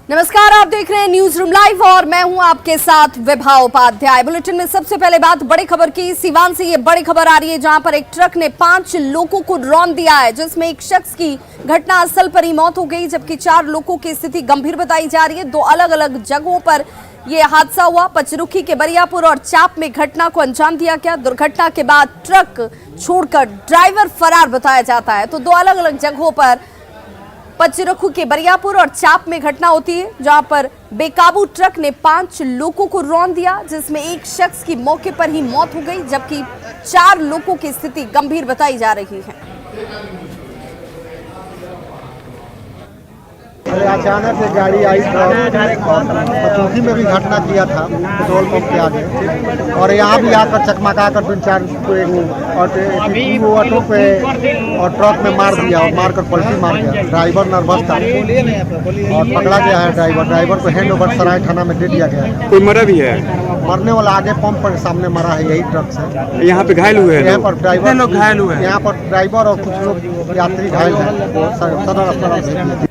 नमस्कार, आप देख रहे हैं न्यूज रूम लाइव और मैं हूं आपके साथ विभा उपाध्याय। बुलेटिन में सबसे पहले बात बड़ी खबर की। सीवान से ये बड़ी खबर आ रही है, जहां पर एक ट्रक ने 5 लोगों को रौंद दिया है, जिसमें एक शख्स की घटनास्थल पर ही मौत हो गई, जबकि 4 लोगों की स्थिति गंभीर बताई जा रही है। 2 अलग अलग जगहों पर यह हादसा हुआ। पचरुखी के बरियापुर और चाप में घटना को अंजाम दिया गया। दुर्घटना के बाद ट्रक छोड़कर ड्राइवर फरार बताया जाता है। तो 2 अलग अलग जगहों पर पचरुखी के बरियापुर और चाप में घटना होती है, जहां पर बेकाबू ट्रक ने 5 लोगों को रौंद दिया, जिसमें एक शख्स की मौके पर ही मौत हो गई, जबकि 4 लोगों की स्थिति गंभीर बताई जा रही है। अचानक से गाड़ी आई, पचरुखी में भी घटना किया था पेट्रोल पंप के आगे, और यहाँ भी आकर चकमका कर 2-4 को ऑटो पे और ट्रक में मार दिया और मारकर पलटी मार दिया। ड्राइवर नर्वस था और पकड़ा गया है। ड्राइवर को हैंड ओवर सराय थाना में दे दिया गया है। कोई मरा भी है? मरने वाला आगे पंप पर सामने मरा है, यही ट्रक से। यहाँ पे घायल हुए हैं? यहाँ पर ड्राइवर लोग घायल हुए हैं। यहाँ पर ड्राइवर और कुछ लोग यात्री घायल हैं, सदर अस्पताल भेज दिया।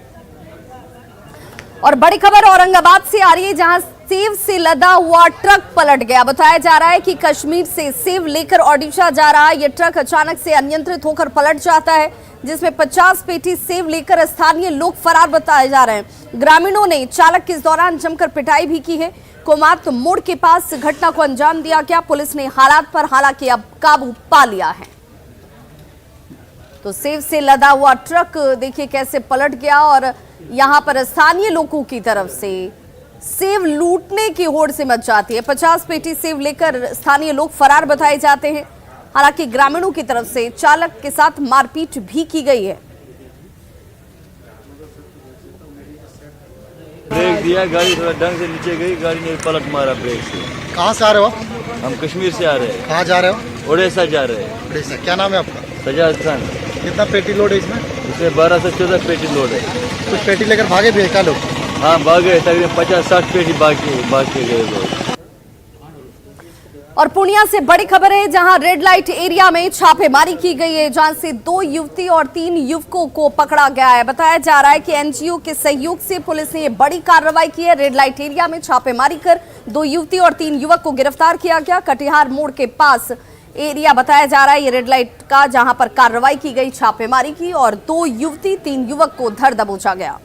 और बड़ी खबर औरंगाबाद से आ रही है, जहां सेब से लदा हुआ ट्रक पलट गया। बताया जा रहा है कि कश्मीर से सेब लेकर ओडिशा जा रहा है। यह ट्रक अचानक से अनियंत्रित होकर पलट जाता है, जिसमें 50 पेटी सेब लेकर स्थानीय लोग फरार बताए जा रहे हैं। ग्रामीणों ने चालक के इस दौरान जमकर पिटाई भी की है। कोमात मोड़ के पास घटना को अंजाम दिया गया। पुलिस ने हालात पर हालांकि अब काबू पा लिया है। तो सेब से लदा हुआ ट्रक देखिए कैसे पलट गया, और यहां पर स्थानीय लोगों की तरफ से सेब लूटने की होड़ से मच जाती है। 50 पेटी सेब लेकर स्थानीय लोग फरार बताए जाते हैं। हालांकि ग्रामीणों की तरफ से चालक के साथ मारपीट भी की गई है। ब्रेक दिया, गाड़ी थोड़ा ढंग से नीचे गई, गाड़ी ने पलट मारा ब्रेक से। कहाँ से आ रहे हो? हम कश्मीर से आ रहे हैं। कहाँ जा रहे हो? ओडिशा जा रहे हैं। उड़ीसा। क्या नाम है आपका? सजाद खान। कितना पेटी लोड है इसमें? इसमें 12 से 14 पेटी लोड है। कुछ पेटी लेकर भागे भी है क्या लोग? हाँ, भागे। तकरीबन 50-60 पेटी भाग के गए लोग। और पूर्णिया से बड़ी खबर है, जहां रेड लाइट एरिया में छापेमारी की गई है, जहां से 2 युवती और 3 युवकों को पकड़ा गया है। बताया जा रहा है कि एनजीओ के सहयोग से पुलिस ने बड़ी कार्रवाई की है। रेड लाइट एरिया में छापेमारी कर 2 युवती और 3 युवक को गिरफ्तार किया गया। कटिहार मोड़ के पास एरिया बताया जा रहा है ये रेड लाइट का, जहां पर कार्रवाई की गई, छापेमारी की, और 2 युवती 3 युवक को धर दबोचा गया।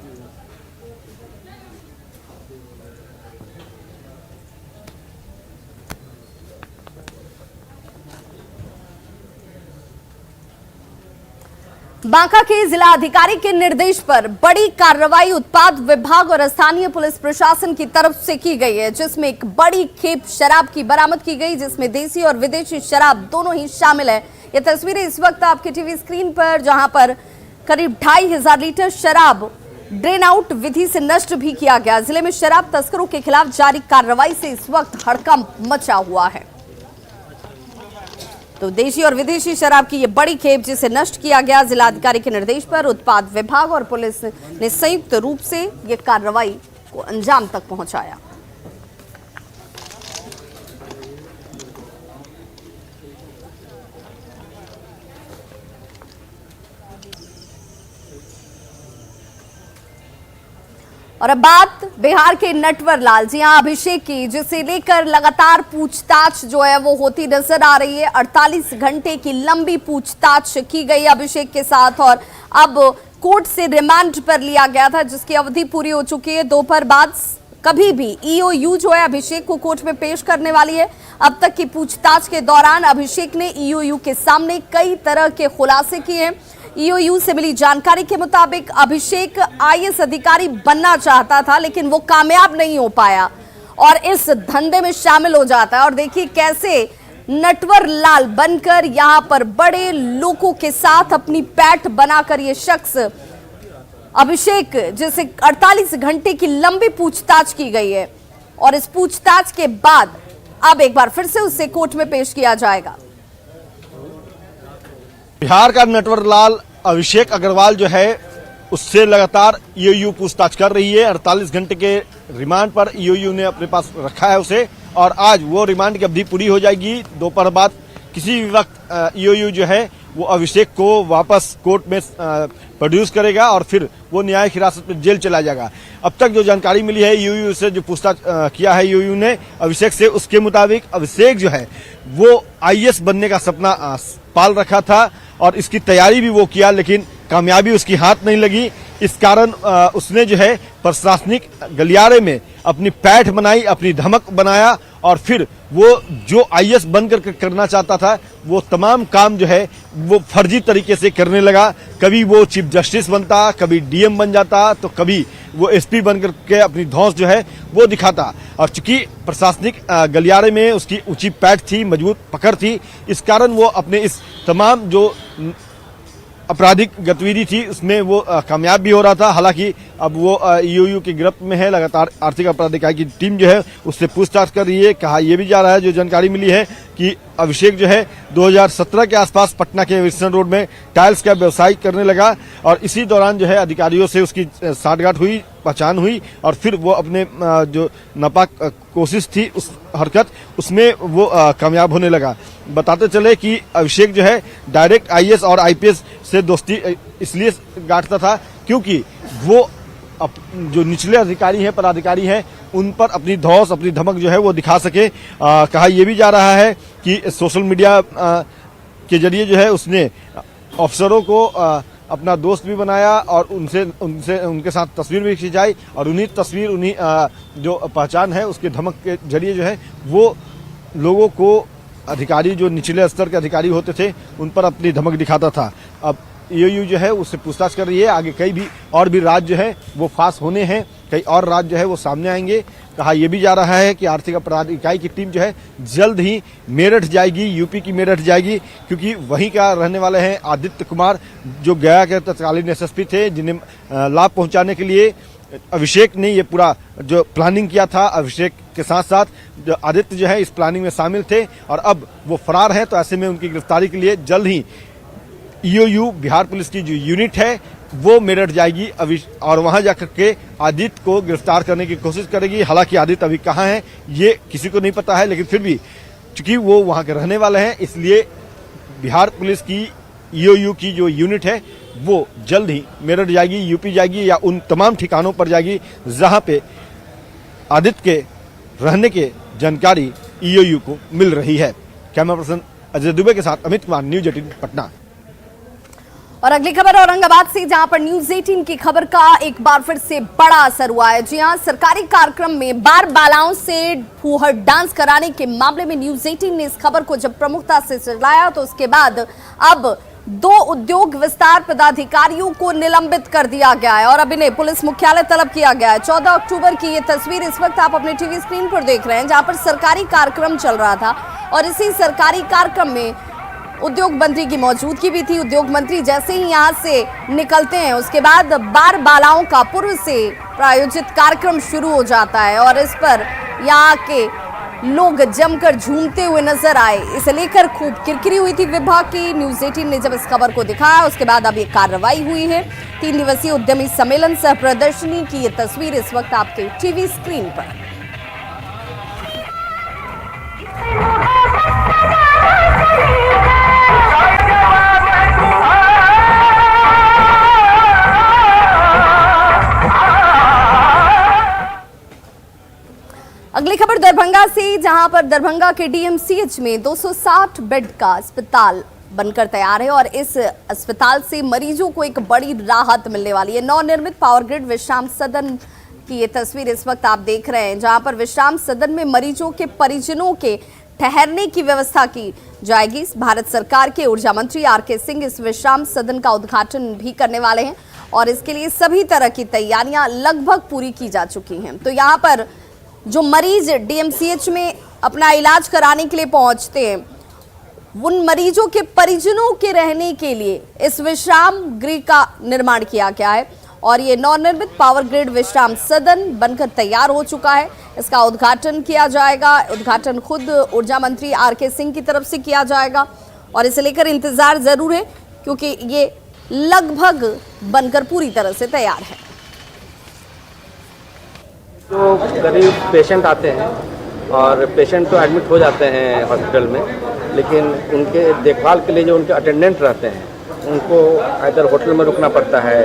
बांका के जिला अधिकारी के निर्देश पर बड़ी कार्रवाई उत्पाद विभाग और स्थानीय पुलिस प्रशासन की तरफ से की गई है, जिसमें एक बड़ी खेप शराब की बरामद की गई, जिसमें देसी और विदेशी शराब दोनों ही शामिल है। ये तस्वीरें इस वक्त आपके टीवी स्क्रीन पर, जहां पर करीब 2500 लीटर शराब ड्रेन आउट विधि से नष्ट भी किया गया। जिले में शराब तस्करों के खिलाफ जारी कार्रवाई से इस वक्त हड़कंप मचा हुआ है। तो देशी और विदेशी शराब की ये बड़ी खेप, जिसे नष्ट किया गया, जिलाधिकारी के निर्देश पर उत्पाद विभाग और पुलिस ने संयुक्त रूप से ये कार्रवाई को अंजाम तक पहुंचाया। और अब बात बिहार के नटवर लाल, जी हां, अभिषेक की, जिसे लेकर लगातार पूछताछ जो है वो होती नजर आ रही है। 48 घंटे की लंबी पूछताछ की गई अभिषेक के साथ, और अब कोर्ट से रिमांड पर लिया गया था, जिसकी अवधि पूरी हो चुकी है। दोपहर बाद कभी भी ईओयू जो है अभिषेक को कोर्ट में पेश करने वाली है। अब तक की पूछताछ के दौरान अभिषेक ने ईओयू के सामने कई तरह के खुलासे किए हैं। ईओयू से मिली जानकारी के मुताबिक अभिषेक आईएएस अधिकारी बनना चाहता था, लेकिन वो कामयाब नहीं हो पाया और इस धंधे में शामिल हो जाता है। और देखिए कैसे नटवर लाल बनकर यहां पर बड़े लोगों के साथ अपनी पैठ बनाकर ये शख्स अभिषेक, जिसे 48 घंटे की लंबी पूछताछ की गई है, और इस पूछताछ के बाद अब एक बार फिर से उसे कोर्ट में पेश किया जाएगा। बिहार का नटवर लाल अभिषेक अग्रवाल जो है उससे लगातार ईओयू पूछताछ कर रही है। 48 घंटे के रिमांड पर ईओयू ने अपने पास रखा है उसे, और आज वो रिमांड की अवधि पूरी हो जाएगी। दोपहर बाद किसी भी वक्त ईओयू जो है वो अभिषेक को वापस कोर्ट में प्रोड्यूस करेगा और फिर वो न्यायिक हिरासत में जेल चला जाएगा। अब तक जो जानकारी मिली है यूयू से, जो पूछताछ किया है यूयू ने अभिषेक से, उसके मुताबिक अभिषेक जो है वो आईएएस बनने का सपना पाल रखा था और इसकी तैयारी भी वो किया, लेकिन कामयाबी उसकी हाथ नहीं लगी। इस कारण उसने जो है प्रशासनिक गलियारे में अपनी पैठ बनाई, अपनी धमक बनाया और फिर वो जो आईएएस बनकर करना चाहता था वो तमाम काम जो है वो फर्जी तरीके से करने लगा। कभी वो चीफ जस्टिस बनता, कभी डीएम बन जाता, तो कभी वो एसपी बनकर के अपनी धौंस जो है वो दिखाता। और चूंकि प्रशासनिक गलियारे में उसकी ऊंची पैठ थी, मजबूत पकड़ थी, इस कारण वो अपने इस तमाम जो आपराधिक गतिविधि थी उसमें वो कामयाब भी हो रहा था। हालांकि अब वो यूयू की गिरफ्त में है। लगातार आर्थिक अपराध इकाई की टीम जो है उससे पूछताछ कर रही है। कहा यह भी जा रहा है, जो जानकारी मिली है कि अभिषेक जो है 2017 के आसपास पटना के विल्सन रोड में टाइल्स का व्यवसाय करने लगा और इसी दौरान जो है अधिकारियों से उसकी साठगांठ हुई, पहचान हुई और फिर वो अपने जो नापाक कोशिश थी उस हरकत उसमें वो कामयाब होने लगा। बताते चले कि अभिषेक जो है डायरेक्ट आईएएस और आईपीएस से दोस्ती इसलिए गांठता था क्योंकि वो जो निचले अधिकारी हैं, पदाधिकारी हैं, उन पर अपनी धौंस, अपनी धमक जो है वो दिखा सके। कहा यह भी जा रहा है कि सोशल मीडिया के जरिए जो है उसने अफसरों को अपना दोस्त भी बनाया और उनके साथ तस्वीर भी खिंचाई और उन्हीं तस्वीर, उन्हीं जो पहचान है उसके धमक के जरिए जो है वो लोगों को, अधिकारी जो निचले स्तर के अधिकारी होते थे उन पर अपनी धमक दिखाता था। अब यूयू जो है उससे पूछताछ कर रही है। आगे कई भी और भी राज्य जो है वो फांस होने हैं, कई और राज्य जो है वो सामने आएंगे। कहा यह भी जा रहा है कि आर्थिक अपराध इकाई की टीम जो है जल्द ही मेरठ जाएगी, यूपी की मेरठ जाएगी, क्योंकि वहीं का रहने वाले हैं आदित्य कुमार, जो गया के तत्कालीन एसएसपी थे, जिन्हें लाभ पहुंचाने के लिए अभिषेक ने ये पूरा जो प्लानिंग किया था। अभिषेक के साथ साथ जो आदित्य जो है इस प्लानिंग में शामिल थे और अब वो फरार हैं, तो ऐसे में उनकी गिरफ्तारी के लिए जल्द ही ईओयू बिहार पुलिस की जो यूनिट है वो मेरठ जाएगी और वहां जाकर के आदित्य को गिरफ्तार करने की कोशिश करेगी। हालांकि आदित्य अभी कहां है ये किसी को नहीं पता है, लेकिन फिर भी चूंकि वो वहां के रहने वाले हैं इसलिए बिहार पुलिस की ईओयू की जो यूनिट है वो जल्द ही मेरठ जाएगी, यूपी जाएगी या उन तमाम ठिकानों पर जाएगी जहां पे आदित्य के रहने के जानकारी ईओयू को मिल रही है। कैमरा पर्सन अजय दुबे के साथ अमित कुमार, न्यूज 18 पटना। और अगली खबर औरंगाबाद से, जहां पर न्यूज 18 की खबर का एक बार फिर से बड़ा असर हुआ है। जी हां, सरकारी कार्यक्रम में बार बालाओं से फूहड़ डांस कराने के मामले में न्यूज 18 ने इस खबर को जब प्रमुखता से चलाया तो उसके बाद अब 2 उद्योग विस्तार पदाधिकारियों को निलंबित कर दिया गया है और अब इन्हें पुलिस मुख्यालय तलब किया गया है। 14 अक्टूबर की ये तस्वीर इस वक्त आप अपने टीवी स्क्रीन पर देख रहे हैं, जहां पर सरकारी कार्यक्रम चल रहा था और इसी सरकारी कार्यक्रम में उद्योग मंत्री की मौजूदगी भी थी। उद्योग मंत्री जैसे ही यहां से निकलते हैं उसके बाद बार बालाओं का पूर्व से प्रायोजित कार्यक्रम शुरू हो जाता है और इस पर यहाँ के लोग जमकर झूमते हुए नजर आए। इसे लेकर खूब किरकिरी हुई थी विभाग की। न्यूज 18 ने जब इस खबर को दिखाया उसके बाद अब ये कार्रवाई हुई है। 3 दिवसीय उद्यमी सम्मेलन सह प्रदर्शनी की ये तस्वीर इस वक्त आपके टीवी स्क्रीन पर। अगली खबर दरभंगा से, जहां पर दरभंगा के डीएमसीएच में 260 बेड का अस्पताल बनकर तैयार है और इस अस्पताल से मरीजों को एक बड़ी राहत मिलने वाली है। नवनिर्मित पावर ग्रिड विश्राम सदन की ये तस्वीर इस वक्त आप देख रहे हैं, जहां पर विश्राम सदन में मरीजों के परिजनों के ठहरने की व्यवस्था की जाएगी। भारत सरकार के ऊर्जा मंत्री आरके सिंह इस विश्राम सदन का उद्घाटन भी करने वाले हैं और इसके लिए सभी तरह की तैयारियां लगभग पूरी की जा चुकी हैं। तो यहाँ पर जो मरीज डीएमसीएच में अपना इलाज कराने के लिए पहुंचते हैं, उन मरीजों के परिजनों के रहने के लिए इस विश्राम गृह का निर्माण किया गया है और ये नवनिर्मित पावर ग्रिड विश्राम सदन बनकर तैयार हो चुका है। इसका उद्घाटन किया जाएगा। उद्घाटन खुद ऊर्जा मंत्री आरके सिंह की तरफ से किया जाएगा और इसे लेकर इंतजार जरूर है क्योंकि ये लगभग बनकर पूरी तरह से तैयार है। जो गरीब पेशेंट आते हैं और पेशेंट तो एडमिट हो जाते हैं हॉस्पिटल में, लेकिन उनके देखभाल के लिए जो उनके अटेंडेंट रहते हैं उनको इधर होटल में रुकना पड़ता है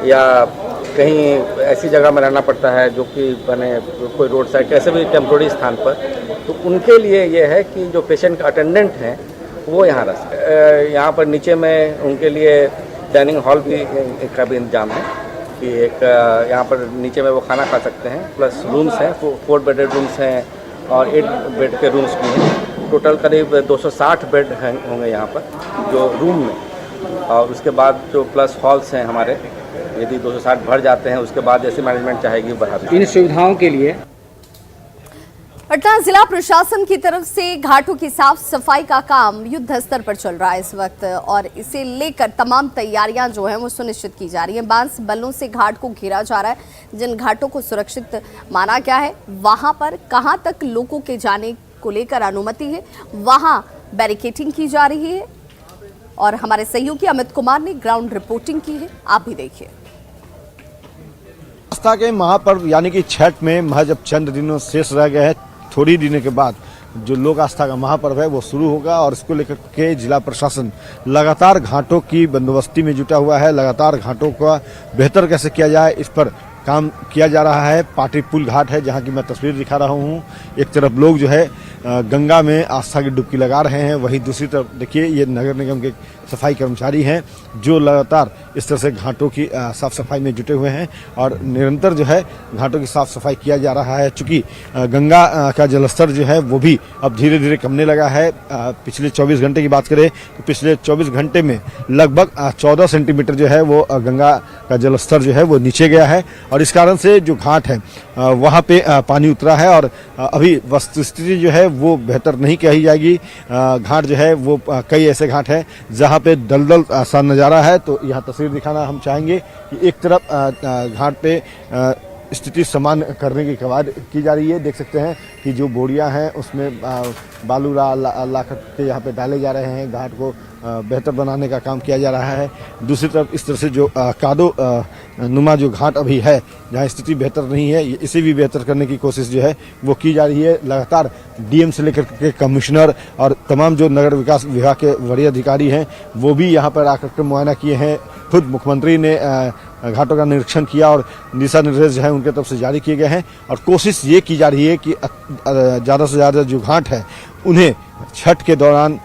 या कहीं ऐसी जगह में रहना पड़ता है जो कि मैंने कोई रोड साइड कैसे भी टेम्प्रोरी स्थान पर, तो उनके लिए ये है कि जो पेशेंट का अटेंडेंट हैं वो यहाँ रह सके। यहाँ पर नीचे में उनके लिए डाइनिंग हॉल भी का भी इंतजाम है कि एक यहाँ पर नीचे में वो खाना खा सकते हैं, प्लस रूम्स हैं, 4 बेडेड रूम्स हैं और 8 बेड के रूम्स भी हैं। टोटल करीब 260 बेड होंगे यहाँ पर जो रूम में, और उसके बाद जो प्लस हॉल्स हैं हमारे, यदि 260 भर जाते हैं उसके बाद जैसे मैनेजमेंट चाहेगी बढ़ा दें। इन सुविधाओं के लिए पटना जिला प्रशासन की तरफ से घाटों की साफ सफाई का काम युद्ध स्तर पर चल रहा है इस वक्त, और इसे लेकर तमाम तैयारियां जो हैं वो सुनिश्चित की जा रही हैं। बांस बलों से घाट को घेरा जा रहा है। जिन घाटों को सुरक्षित माना गया है वहां पर कहां तक लोगों के जाने को लेकर अनुमति है, वहां बैरिकेडिंग की जा रही है। और हमारे सहयोगी अमित कुमार ने ग्राउंड रिपोर्टिंग की है, आप भी देखिए। आस्था के महापर्व यानी कि छठ में महज अब चंद दिनों शेष रह गए हैं। थोड़ी दिनों के बाद जो लोक आस्था का महापर्व है वो शुरू होगा, और इसको लेकर के जिला प्रशासन लगातार घाटों की बंदोबस्ती में जुटा हुआ है। लगातार घाटों का बेहतर कैसे किया जाए इस पर काम किया जा रहा है। पाटी पुल घाट है जहां की मैं तस्वीर दिखा रहा हूं। एक तरफ लोग जो है गंगा में आस्था की डुबकी लगा रहे हैं, वहीं दूसरी तरफ देखिए ये नगर निगम के सफाई कर्मचारी हैं जो लगातार इस तरह से घाटों की साफ सफाई में जुटे हुए हैं, और निरंतर जो है घाटों की साफ सफाई किया जा रहा है। चूंकि गंगा का जलस्तर जो है वो भी अब धीरे धीरे कमने लगा है। पिछले 24 घंटे की बात करें तो पिछले 24 घंटे में लगभग 14 सेंटीमीटर जो है वो गंगा का जलस्तर जो है वो नीचे गया है, और इस कारण से जो घाट है वहाँ पे पानी उतरा है, और अभी वस्तुस्थिति जो है वो बेहतर नहीं कही जाएगी। घाट जो है वो कई ऐसे घाट हैं जहाँ पे दलदल सा नज़ारा है। तो यहाँ तस्वीर दिखाना हम चाहेंगे कि एक तरफ घाट पे स्थिति सामान्य करने की कवायद की जा रही है। देख सकते हैं कि जो बोरियां हैं उसमें बालू ला के यहाँ पे डाले जा रहे हैं। घाट को बेहतर बनाने का काम किया जा रहा है। दूसरी तरफ इस तरह से जो कादो नुमा जो घाट अभी है जहाँ स्थिति बेहतर नहीं है, इसे भी बेहतर करने की कोशिश जो है वो की जा रही है। लगातार डीएम से लेकर के कमिश्नर और तमाम जो नगर विकास विभाग के वरीय अधिकारी हैं वो भी यहाँ पर आकर के मुआयना किए हैं। खुद मुख्यमंत्री ने घाटों का निरीक्षण किया और दिशा निर्देश जो है उनके तरफ से जारी किए गए हैं, और कोशिश ये की जा रही है कि ज़्यादा से ज़्यादा जो घाट है उन्हें छठ के दौरान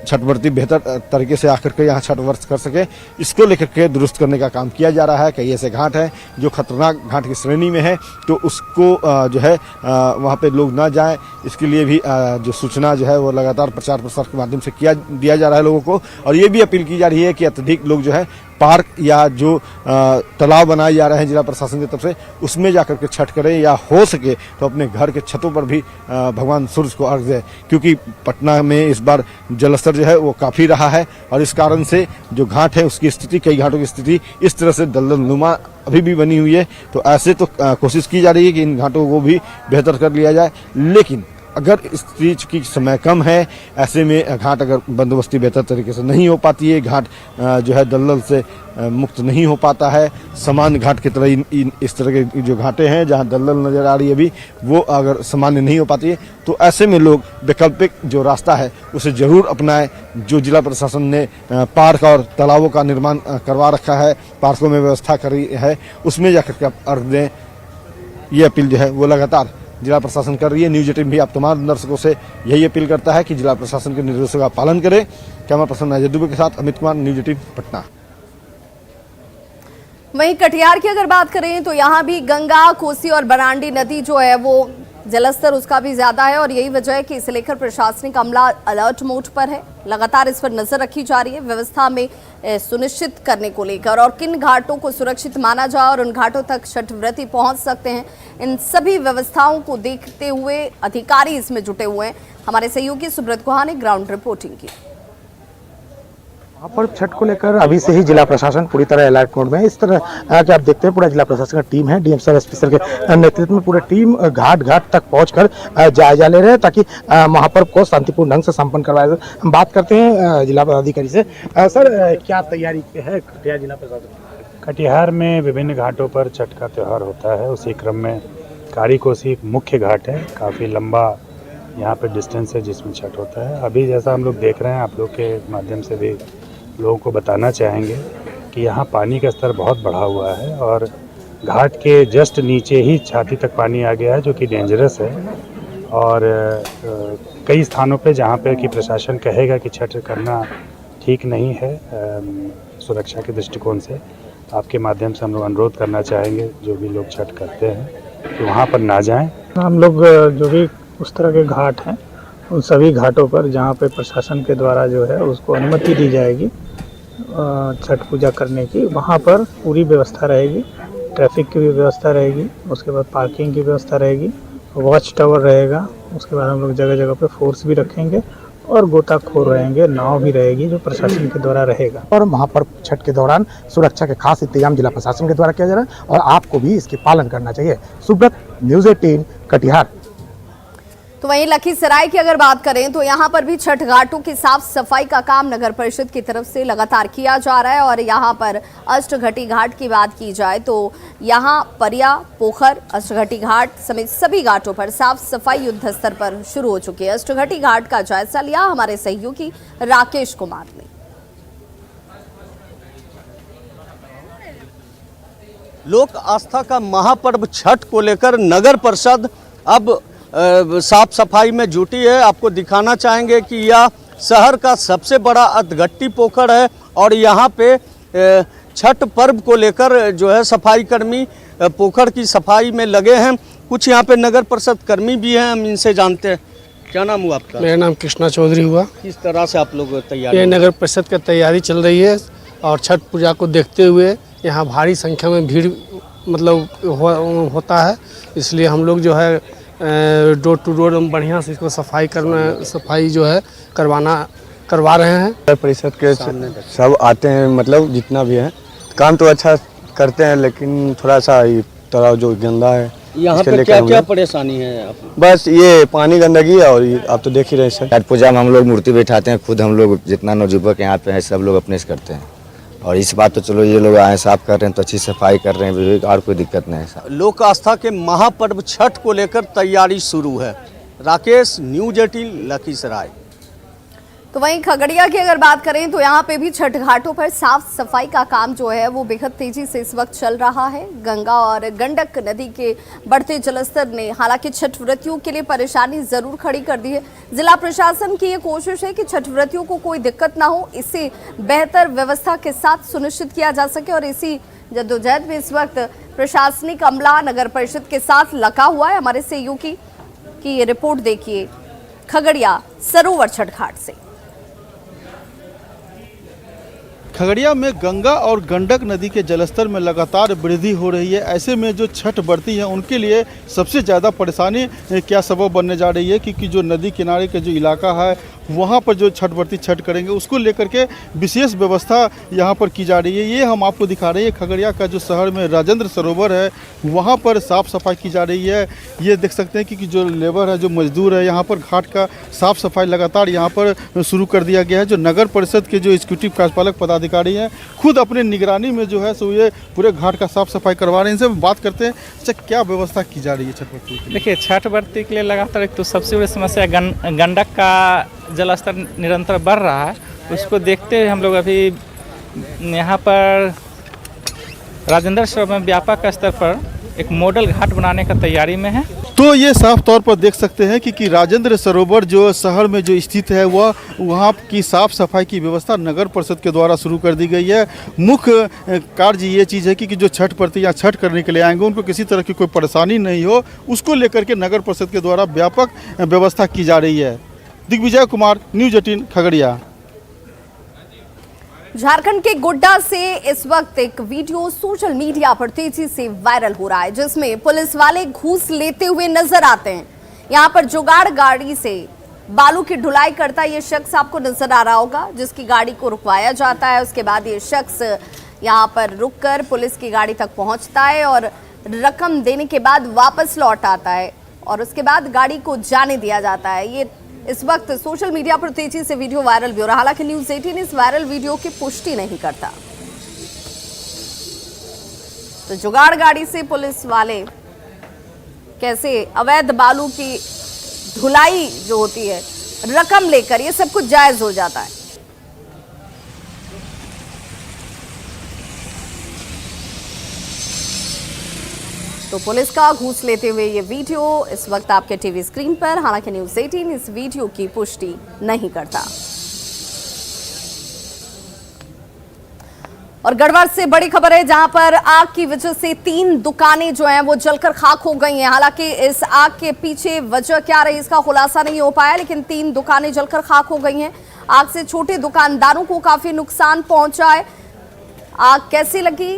छठवर्ती बेहतर तरीके से आकर के यहाँ छठ व्रत कर सके, इसको लेकर के दुरुस्त करने का काम किया जा रहा है। कई ऐसे घाट हैं जो खतरनाक घाट की श्रेणी में है, तो उसको जो है वहाँ पे लोग ना जाएं, इसके लिए भी जो सूचना जो है वो लगातार प्रचार प्रसार के माध्यम से दिया जा रहा है लोगों को। और ये भी अपील की जा रही है कि अत्यधिक लोग जो है पार्क या जो तालाब बनाए जा रहे हैं जिला प्रशासन की तरफ से उसमें जाकर के छठ करें, या हो सके तो अपने घर के छतों पर भी भगवान सूर्य को अर्घ दें, क्योंकि पटना में इस बार जलस्तर जो है वो काफ़ी रहा है, और इस कारण से जो घाट है उसकी स्थिति, कई घाटों की स्थिति इस तरह से दलदलनुमा अभी भी बनी हुई है। तो ऐसे तो कोशिश की जा रही है कि इन घाटों को भी बेहतर कर लिया जाए, लेकिन अगर स्थिति की समय कम है, ऐसे में घाट अगर बंदोबस्ती बेहतर तरीके से नहीं हो पाती है, घाट जो है दलदल से मुक्त नहीं हो पाता है, सामान्य घाट की तरह इस तरह के जो घाटे हैं जहां दलदल नजर आ रही है अभी वो अगर सामान्य नहीं हो पाती है, तो ऐसे में लोग वैकल्पिक जो रास्ता है उसे जरूर अपनाएं। जो जिला प्रशासन ने पार्क और तालाबों का निर्माण करवा रखा है, पार्कों में व्यवस्था करी है, उसमें जाकर के आप अर्घ दें, ये अपील जो है वो लगातार जिला प्रशासन कर रही है। न्यूज 18 भी आप तमाम दर्शकों से यही अपील करता है कि जिला प्रशासन के निर्देशों का पालन करें। कैमरा पर्सन अजय दुबे के साथ अमित कुमार, न्यूज 18 पटना। वहीं कटिहार की अगर बात करें तो यहाँ भी गंगा, कोसी और बरांडी नदी जो है वो जलस्तर उसका भी ज्यादा है, और यही वजह है कि इसे लेकर प्रशासनिक अमला अलर्ट मोड पर है। लगातार इस पर नजर रखी जा रही है व्यवस्था में सुनिश्चित करने को लेकर, और किन घाटों को सुरक्षित माना जाए और उन घाटों तक छठव्रती पहुंच सकते हैं, इन सभी व्यवस्थाओं को देखते हुए अधिकारी इसमें जुटे हुए हैं। हमारे सहयोगी सुब्रत गुहा ने ग्राउंड रिपोर्टिंग की। वहाँ पर छठ को लेकर अभी से ही जिला प्रशासन पूरी तरह अलर्ट मोड में है। इस तरह कि आप देखते हैं पूरा जिला प्रशासन का टीम है, डीएम सर एसपी सर के नेतृत्व में पूरी टीम घाट घाट तक पहुंचकर जायजा ले रहे हैं ताकि महापर्व को शांतिपूर्ण ढंग से संपन्न करवाया जाए। हम बात करते हैं जिला पदाधिकारी से। सर, क्या तैयारी है कटिहार जिला प्रशासन? कटिहार में विभिन्न घाटों पर छठ का त्यौहार होता है, उसी क्रम में कारी कोसी एक मुख्य घाट है, काफ़ी लंबा यहाँ पे डिस्टेंस है जिसमें छठ होता है। अभी जैसा हम लोग देख रहे हैं, आप लोग के माध्यम से भी लोगों को बताना चाहेंगे कि यहाँ पानी का स्तर बहुत बढ़ा हुआ है और घाट के जस्ट नीचे ही छाती तक पानी आ गया है, जो कि डेंजरस है। और कई स्थानों पे जहाँ पे कि प्रशासन कहेगा कि छठ करना ठीक नहीं है सुरक्षा के दृष्टिकोण से, आपके माध्यम से हम लोग अनुरोध करना चाहेंगे जो भी लोग छठ करते हैं कि वहाँ पर ना जाएं। हम लोग जो भी उस तरह के घाट हैं उन सभी घाटों पर जहाँ पे प्रशासन के द्वारा जो है उसको अनुमति दी जाएगी छठ पूजा करने की, वहाँ पर पूरी व्यवस्था रहेगी। ट्रैफिक की भी व्यवस्था रहेगी, उसके बाद पार्किंग की व्यवस्था रहेगी, वॉच टावर रहेगा, उसके बाद हम लोग जगह जगह पे फोर्स भी रखेंगे और गोताखोर रहेंगे, नाव भी रहेगी जो प्रशासन के द्वारा रहेगा। और वहाँ पर छठ के दौरान सुरक्षा के खास इंतजाम जिला प्रशासन के द्वारा किया जा रहा है और आपको भी इसके पालन करना चाहिए। सुब्रत, न्यूज़ 18 कटिहार। तो वहीं लखीसराय की अगर बात करें तो यहाँ पर भी छठ घाटों की साफ सफाई का काम नगर परिषद की तरफ से लगातार किया जा रहा है। और यहाँ पर अष्टघटी घाट की बात की जाए तो यहाँ परिया, पोखर, अष्टघटी घाट समेत सभी घाटों पर साफ सफाई युद्ध स्तर पर शुरू हो चुकी है। अष्टघटी घाट का जायजा लिया हमारे सहयोगी राकेश कुमार ने। लोक आस्था का महापर्व छठ को लेकर नगर परिषद अब साफ सफाई में जुटी है। आपको दिखाना चाहेंगे कि यह शहर का सबसे बड़ा अधघट्टी पोखर है और यहाँ पे छठ पर्व को लेकर जो है सफाई कर्मी पोखर की सफाई में लगे हैं। कुछ यहाँ पे नगर परिषद कर्मी भी हैं, हम इनसे जानते हैं। क्या नाम हुआ आपका? मेरा नाम कृष्णा चौधरी हुआ। किस तरह से आप लोग तैयारी? ये नगर परिषद का तैयारी चल रही है और छठ पूजा को देखते हुए यहाँ भारी संख्या में भीड़ मतलब होता है, इसलिए हम लोग जो है डोर टू डोर बढ़िया से इसको सफाई जो है करवा रहे हैं। नगर परिषद के सब आते हैं, मतलब जितना भी है काम तो अच्छा करते हैं, लेकिन थोड़ा सा थोड़ा जो गंदा है। यहाँ पे क्या क्या परेशानी है आप? बस ये पानी गंदगी है और आप तो देख ही रहे हैं। छठ पूजा में हम लोग मूर्ति बैठाते हैं, खुद हम लोग जितना नवजुवक यहाँ पे है सब लोग अपने से करते हैं। और इस बात तो चलो ये लोग आए साफ कर रहे हैं तो अच्छी सफाई कर रहे हैं, और कोई दिक्कत नहीं है। लोक आस्था के महापर्व छठ को लेकर तैयारी शुरू है। राकेश, न्यूज़ 18 लखीसराय। तो वहीं खगड़िया की अगर बात करें तो यहाँ पे भी छठ घाटों पर साफ सफाई का काम जो है वो बेहद तेजी से इस वक्त चल रहा है। गंगा और गंडक नदी के बढ़ते जलस्तर ने हालांकि छठ व्रतियों के लिए परेशानी जरूर खड़ी कर दी है। जिला प्रशासन की ये कोशिश है कि छठ व्रतियों को कोई दिक्कत ना हो, इसे बेहतर व्यवस्था के साथ सुनिश्चित किया जा सके। और इसी जद्दोजहद में इस वक्त प्रशासनिक अमला नगर परिषद के साथ लगा हुआ है। हमारे सहयोगी की ये रिपोर्ट देखिए खगड़िया सरोवर छठ घाट से। खगड़िया में गंगा और गंडक नदी के जलस्तर में लगातार वृद्धि हो रही है। ऐसे में जो छठ व्रती हैं उनके लिए सबसे ज़्यादा परेशानी क्या सबब बनने जा रही है, क्योंकि जो नदी किनारे का जो इलाका है वहाँ पर जो छठ व्रती छठ करेंगे उसको लेकर के विशेष व्यवस्था यहाँ पर की जा रही है। ये हम आपको दिखा रहे हैं खगड़िया का जो शहर में राजेंद्र सरोवर है वहाँ पर साफ़ सफाई की जा रही है। ये देख सकते हैं कि जो लेबर है, जो मजदूर है, यहाँ पर घाट का साफ़ सफाई लगातार यहाँ पर शुरू कर दिया गया है। जो नगर परिषद के जो एग्जीक्यूटिव कार्यपालक पदाधिकारी हैं खुद अपने निगरानी में जो है सो ये पूरे घाट का साफ़ सफाई करवा रहे हैं। इनसे बात करते हैं, अच्छा क्या व्यवस्था की जा रही है छठ व्रती की? देखिए, छठ व्रती के लिए लगातार एक तो सबसे बड़ी समस्या गंडक का जलस्तर निरंतर बढ़ रहा है। उसको देखते हुए हम लोग अभी यहाँ पर राजेंद्र सरोवर में व्यापक स्तर पर एक मॉडल घाट बनाने का तैयारी में है। तो ये साफ तौर पर देख सकते हैं कि राजेंद्र सरोवर जो शहर में जो स्थित है वह वहाँ की साफ सफाई की व्यवस्था नगर परिषद के द्वारा शुरू कर दी गई है। मुख्य कार्य ये चीज़ है कि जो छठ व्रती या छठ करने के लिए आएंगे उनको किसी तरह की कोई परेशानी नहीं हो, उसको लेकर के नगर परिषद के द्वारा व्यापक व्यवस्था की जा रही है। दिग्विजय कुमार, न्यूज़ 18 खगड़िया। झारखंड के गोड्डा से इस वक्त एक वीडियो सोशल मीडिया पर तेजी से वायरल हो रहा है, जिसमें पुलिस वाले घूस लेते हुए नजर आते हैं। यहां पर जुगाड़ गाड़ी से बालू की ढुलाई करता ये शख्स आपको नजर आ रहा होगा, जिसकी गाड़ी को रुकवाया जाता है। उसके बाद ये शख्स यहां पर रुककर पुलिस की गाड़ी तक पहुंचता है और रकम देने के बाद वापस लौट आता है और उसके बाद गाड़ी को जाने दिया जाता है। ये इस वक्त सोशल मीडिया पर तेजी से वीडियो वायरल भी हो रहा है। हालांकि न्यूज़ 18 इस वायरल वीडियो की पुष्टि नहीं करता। तो जुगाड़ गाड़ी से पुलिस वाले कैसे अवैध बालू की ढुलाई जो होती है, रकम लेकर, ये सब कुछ जायज हो जाता है। तो पुलिस का घूस लेते हुए ये वीडियो इस वक्त आपके टीवी स्क्रीन पर, हालांकि न्यूज़ 18 इस वीडियो की पुष्टि नहीं करता। और गढ़वाल से बड़ी खबर है, जहां पर आग की वजह से 3 दुकानें जो हैं वो जलकर खाक हो गई हैं। हालांकि इस आग के पीछे वजह क्या रही इसका खुलासा नहीं हो पाया, लेकिन 3 दुकानें जलकर खाक हो गई हैं। आग से छोटे दुकानदारों को काफी नुकसान पहुंचा है। आग कैसे लगी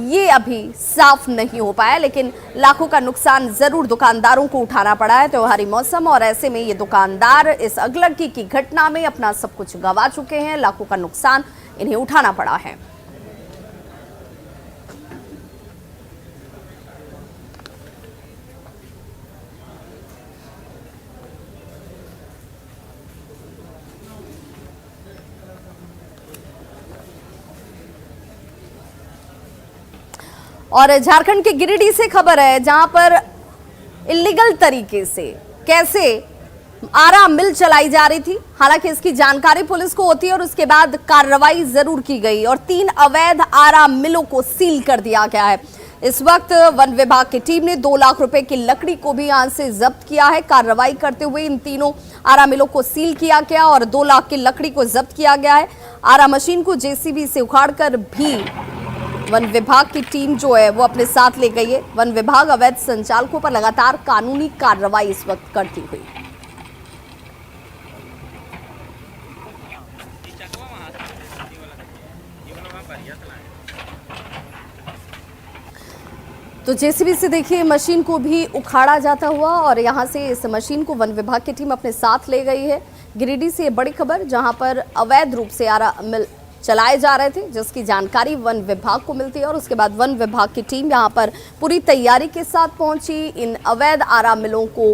ये अभी साफ नहीं हो पाया, लेकिन लाखों का नुकसान जरूर दुकानदारों को उठाना पड़ा है। त्योहारी मौसम और ऐसे में ये दुकानदार इस अगलगी की घटना में अपना सब कुछ गंवा चुके हैं। लाखों का नुकसान इन्हें उठाना पड़ा है। और झारखंड के गिरिडीह से खबर है, जहां पर इलीगल तरीके से कैसे आरा मिल चलाई जा रही थी। हालांकि इसकी जानकारी पुलिस को होती है और उसके बाद कार्रवाई जरूर की गई और 3 अवैध आरा मिलों को सील कर दिया गया है। इस वक्त वन विभाग की टीम ने 2 लाख रुपए की लकड़ी को भी यहां से जब्त किया है। कार्रवाई करते हुए इन तीनों आरा मिलों को सील किया गया और 2 लाख की लकड़ी को जब्त किया गया है। आरा मशीन को जेसीबी से उखाड़कर भी वन विभाग की टीम जो है वो अपने साथ ले गई है। वन विभाग अवैध संचालकों पर लगातार कानूनी कार्रवाई इस वक्त करती हुई। तो जेसीबी से देखिए मशीन को भी उखाड़ा जाता हुआ और यहां से इस मशीन को वन विभाग की टीम अपने साथ ले गई है। गिरिडीह से बड़ी खबर, जहां पर अवैध रूप से आरा मिल चलाए जा रहे थे, जिसकी जानकारी वन विभाग को मिलती है और उसके बाद वन विभाग की टीम यहां पर पूरी तैयारी के साथ पहुंची। इन अवैध आरा मिलों को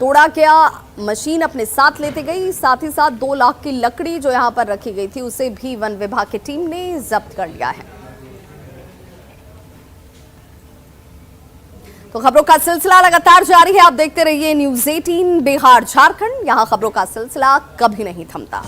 तोड़ा गया, मशीन अपने साथ लेते गई, साथ ही साथ 2 लाख की लकड़ी जो यहां पर रखी गई थी उसे भी वन विभाग की टीम ने जब्त कर लिया है। तो खबरों का सिलसिला लगातार जारी है, आप देखते रहिए न्यूज़ 18 बिहार झारखंड। यहां खबरों का सिलसिला कभी नहीं थमता।